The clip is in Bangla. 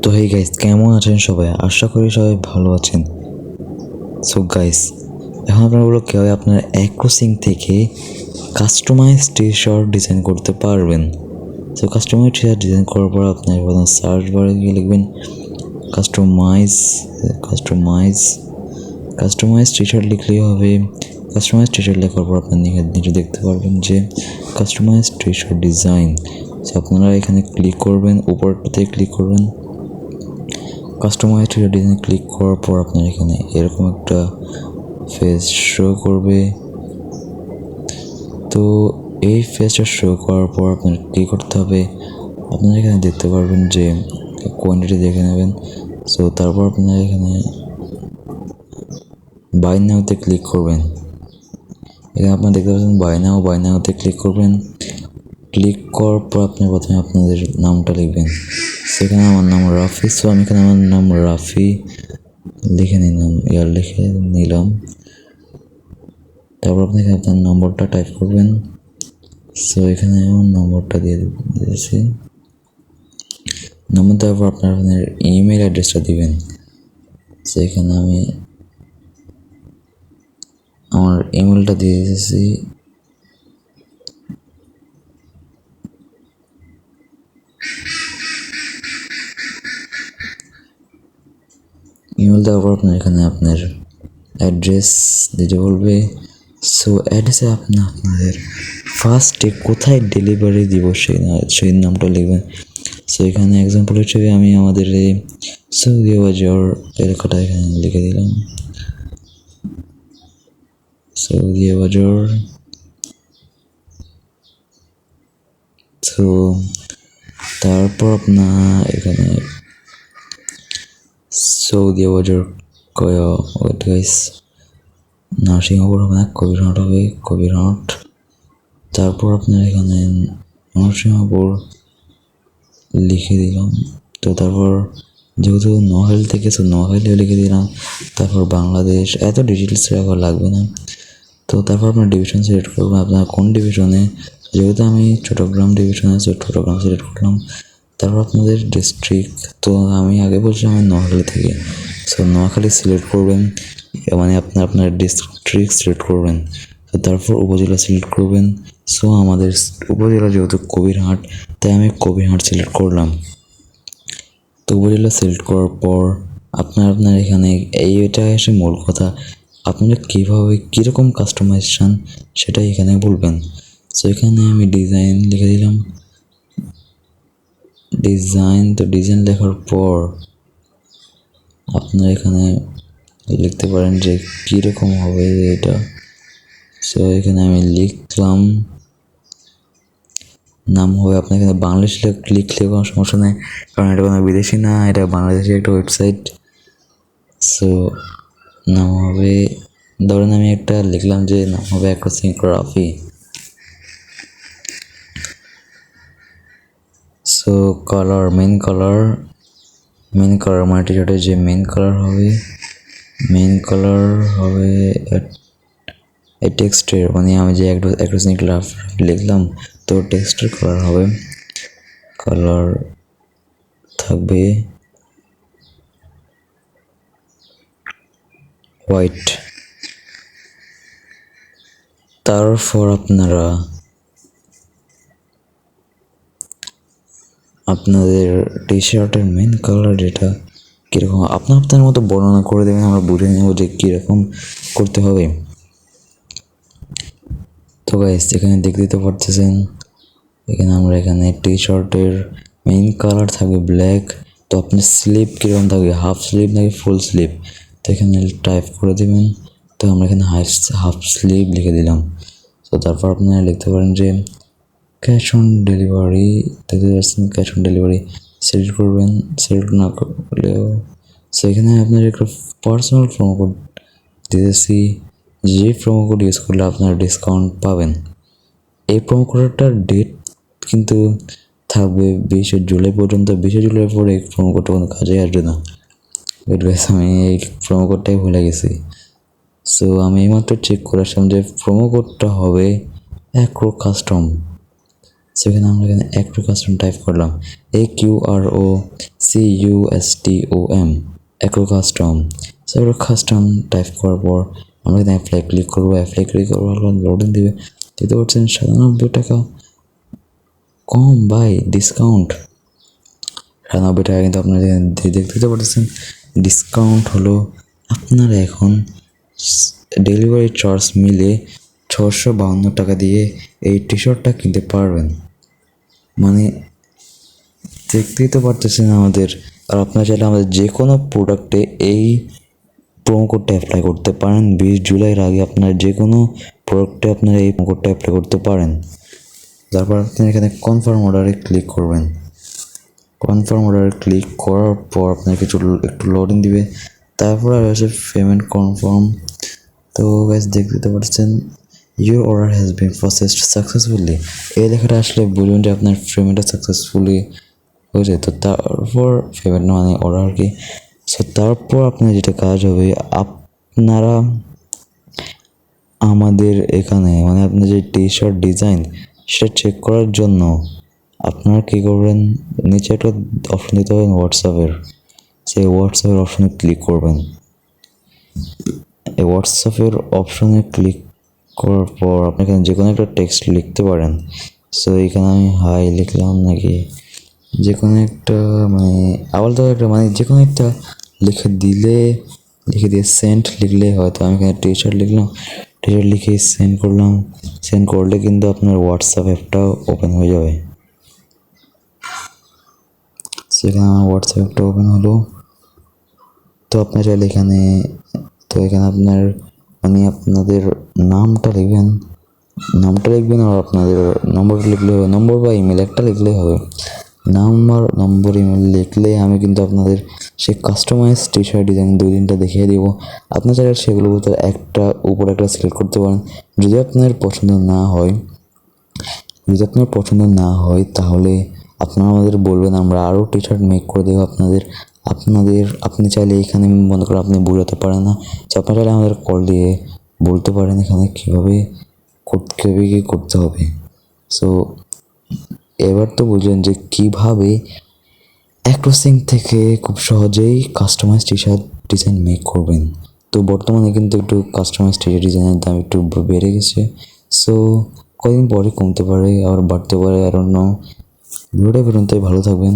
তো হেই গাইস, কেমন আছেন সবাই? আশা করি সবাই ভালো আছেন। সো গাইস, এখন আপনারা বলো কীভাবে আপনার অ্যাক্রোসিং থেকে কাস্টমাইজ টি শার্ট ডিজাইন করতে পারবেন। So customise T shirt design করার পর আপনার সার্চ বারে গিয়ে লিখবেন customise customise customise T shirt লিখলেই হবে। কাস্টমাইজ টি শার্ট লেখার পর আপনার নিচে দেখতে পারবেন যে customize T shirt design. So আপনারা এখানে ক্লিক করবেন, উপরটাতে ক্লিক করবেন। কাস্টমাইজ ডিজাইন ক্লিক করার পর আপনার এখানে এরকম একটা ফেস শো করবে। তো এই ফেসটা শো করার পর আপনার কী করতে হবে, আপনারা এখানে দেখতে পারবেন যে কোয়ান্টিটি দেখে নেবেন। সো তারপর আপনারা এখানে বাই নাওতে ক্লিক করবেন। এখানে আপনারা দেখতে পাচ্ছেন বাই নাওতে ক্লিক করবেন। ক্লিক করার পর আপনি প্রথমে আপনাদের নামটা লিখবেন। সেখানে আমার নাম রাফি, সো আমি এখানে আমার নাম রাফি লিখে নিলাম। তারপর আপনি এখানে আপনার নম্বরটা টাইপ করবেন। সো এখানে আমার নম্বরটা দিয়ে দিয়েছি। নম্বর দেওয়ার পর আপনার ইমেল অ্যাড্রেসটা দিবেন। সো এখানে আমি আমার ইমেলটা দিয়ে দিয়েছি। ইমেল দেওয়ার পর আপনার এখানে আপনার অ্যাড্রেস দিতে বলবে। সো অ্যাড্রেসে আপনাদের ফার্স্টে কোথায় ডেলিভারি দিব সেই নামটা লিখবেন। সো এখানে এক্সাম্পল হিসেবে আমি আমাদের এই সৌদিয়া বাজার এলাকাটা এখানে লিখে দিলাম, সৌদিয়া বাজার। তো তারপর আপনার এখানে সৌদিয়া বাজার নার্সিংহোম হবে না, কবিরহাট হবে, কবিরহাট। তারপর আপনার এখানে নরসিংহপুর লিখে দিলাম। তো তারপর যেহেতু নোয়াখালী থেকে, তো নোয়াখালীও লিখে দিলাম। তারপর বাংলাদেশ, এত ডিটেলস রাখা লাগবে না। তো তারপর আপনার ডিভিশন সিলেক্ট করবেন, আপনার কোন ডিভিশনে। যেহেতু আমি চট্টগ্রাম ডিভিশনে, চট্টগ্রাম সিলেক্ট করলাম। তারপর আপনাদের ডিস্ট্রিক্ট, তো আমি আগে বলছিলাম আমি নোয়াখালী থেকে, সো নোয়াখালী সিলেক্ট করবেন, মানে আপনার ডিস্ট্রিক্ট সিলেক্ট করবেন। তো তারপর উপজেলা সিলেক্ট করবেন। সো আমাদের উপজেলা যেহেতু কবিরহাট, তাই আমি কবিরহাট সিলেক্ট করলাম। তো উপজেলা সিলেক্ট করার পর আপনার এখানে এইটা এসে মূল কথা, আপনারা কীভাবে কীরকম কাস্টমাইজেশান সেটাই এখানে বলবেন। সো এখানে আমি ডিজাইন লিখে দিলাম, ডিজাইন। তো ডিজাইন লেখার পর আপনারা এখানে লিখতে পারেন যে কীরকম হবে এটা। সো এখানে আমি লিখলাম নাম হবে, আপনার এখানে বাংলাদেশ লিখলে কোনো সমস্যা নেই, কারণ এটা কোনো বিদেশি না, এটা বাংলাদেশের একটা ওয়েবসাইট। সো নাম হবে, ধরেন আমি একটা লিখলাম যে নাম হবে অ্যাক্রোসিং রাফি। সো কালার, মেন কালার মানে টি শার্টের যে মেন কালার হবে এই টেক্সটের, মানে আমি যে অ্যাক্রোসিং রাফি লিখলাম, তো টেক্সটের কালার থাকবে হোয়াইট। তারপর আপনাদের টি শার্টের মেন কালার যেটা কীরকম আপনার মতো বর্ণনা করে দেবেন, আমরা বুঝে নেব যে কীরকম করতে হবে। তো গাইস, এখানে দেখতে পারতেছেন এখানে এখানে টি শার্টের মেইন কালার থাকবে ব্ল্যাক। তো আপনার স্লিপ কীরকম থাকবে, হাফ স্লিপ নাকি ফুল স্লিপ, তো এখানে টাইপ করে দেবেন। তো আমরা এখানে হাফ স্লিপ লিখে দিলাম। তো তারপর আপনারা লিখতে পারেন যে ক্যাশ অন ডেলিভারি, দেখতে পাচ্ছেন ক্যাশ অন ডেলিভারি সিলেক্ট করবেন। সিলেক্ট না করলেও সেখানে আপনার একটা পার্সোনাল প্রোমো কোড দিতেছি, যে প্রোমো কোড ইউজ করলে আপনারা ডিসকাউন্ট পাবেন। এই প্রোমো কোডটার ডেট কিন্তু থাকবে 20 জুলাই পর্যন্ত। 20 জুলাই পরে এই প্রোমো কোডটা কোনো কাজে আসবে না। আমি এই প্রোমো কোডটাই ভুলে গেছি। সো আমি এইমাত্র চেক করে আসলাম যে প্রোমো কোডটা হবে অ্যাক্রো কাস্টম। সেখানে আমরা এখানে অ্যাক্রো কাস্টম টাইপ করলাম, AQROCUSTOM, অ্যাক্রো কাস্টম। তারপর কাস্টম টাইপ করার পর আমরা এখানে অ্যাপ্লাই ক্লিক করবো, অ্যাপ্লাই ক্লিক করবো, লোডিং দিবে। দেখতে পাচ্ছেন 97 টাকা কম বাই ডিসকাউন্ট। 97 টাকা কিন্তু আপনারা দেখতে পাচ্ছেন ডিসকাউন্ট হলো আপনারা এখন ডেলিভারি চার্জ মিলে 652 টাকা দিয়ে এই টি শার্টটা কিনতে পারবেন। মানে দেখতেই তো পারতেছেন আমাদের। আর আপনারা চাইলে আমাদের যে কোনো প্রোডাক্টে এই প্রোমো কোডটা অ্যাপ্লাই করতে পারেন। 20 জুলাইয়ের আগে আপনার যে কোনো প্রোডাক্টে আপনারা এই প্রোমো কোডটা অ্যাপ্লাই করতে পারেন। তারপর আপনি এখানে কনফার্ম অর্ডারে ক্লিক করবেন। কনফার্ম অর্ডারে ক্লিক করার পর আপনাকে একটু লোডিং দিবে। তারপর আর হচ্ছে পেমেন্ট কনফার্ম। তো গাইস দেখতে পাচ্ছেন your order has been processed successfully, এই লেখাটা আসলে বুঝুন যে আপনার পেমেন্টটা সাকসেসফুলি হয়েছে। তো তারপর পেমেন্ট মানে অর্ডার কি। সো তারপর আপনার যেটা কাজ হবে, আপনারা আমাদের এখানে মানে আপনার যে টি শার্ট ডিজাইন সেটা চেক করার জন্য আপনারা কী করবেন, নিচে একটা অপশন দিতে পারেন হোয়াটসঅ্যাপের, সেই হোয়াটসঅ্যাপের অপশনে ক্লিক করবেন। এই হোয়াটসঅ্যাপের অপশনে ক্লিক করার পর আপনি এখানে যে কোনো একটা টেক্সট লিখতে পারেন। সো এখানে আমি হাই লিখলাম, নাকি যে কোনো একটা মানে আলাদা একটা মানে যে কোনো একটা লিখে দিয়ে সেন্ড লিখলে হয়তো আমি এখানে টি শার্ট লিখলাম, টি শার্ট লিখে সেন্ড করলাম। সেন্ড করলে কিন্তু আপনার হোয়াটসঅ্যাপ অ্যাপটাও ওপেন হয়ে যাবে। সেখানে আমার হোয়াটসঅ্যাপ অ্যাপটা ওপেন হলো। তো আপনার চাইলে এখানে আপনার মানে আপনাদের নামটা লিখবেন আর আপনাদের নম্বরটা লিখলে হবে, নম্বর বা ইমেল একটা লিখলেই হবে। নম্বর ইমেল লিখলে আমি কিন্তু আপনাদের সেই কাস্টমাইজ টি শার্ট ডিজাইন 2-3টা দেখিয়ে দিব। আপনার চাইলে সেগুলোর ভিতরে উপরে একটা সিলেক্ট করতে পারেন। যদি আপনার পছন্দ না হয় তাহলে আপনারা আমাদের বলবেন, আমরা আরও টি শার্ট মেক করে দেবো আপনি চাইলে এখানে মনে করেন আপনি বোঝাতে পারেন না, তো আপনারা চাইলে আমাদের কল দিয়ে বলতে পারেন এখানে কীভাবে কী করতে হবে। সো এবার তো বুঝলেন যে কীভাবে অ্যাক্রোসিং থেকে খুব সহজেই customize T shirt design make করবেন। তো বর্তমানে কিন্তু একটু কাস্টমাইজ টি শার্ট ডিজাইনের দাম একটু বেড়ে গেছে। সো কয়েকদিন পরে কমতে পারে, আবার বাড়তে পারে, আর অন্য ভিডিওটা পর্যন্তই ভালো থাকবেন।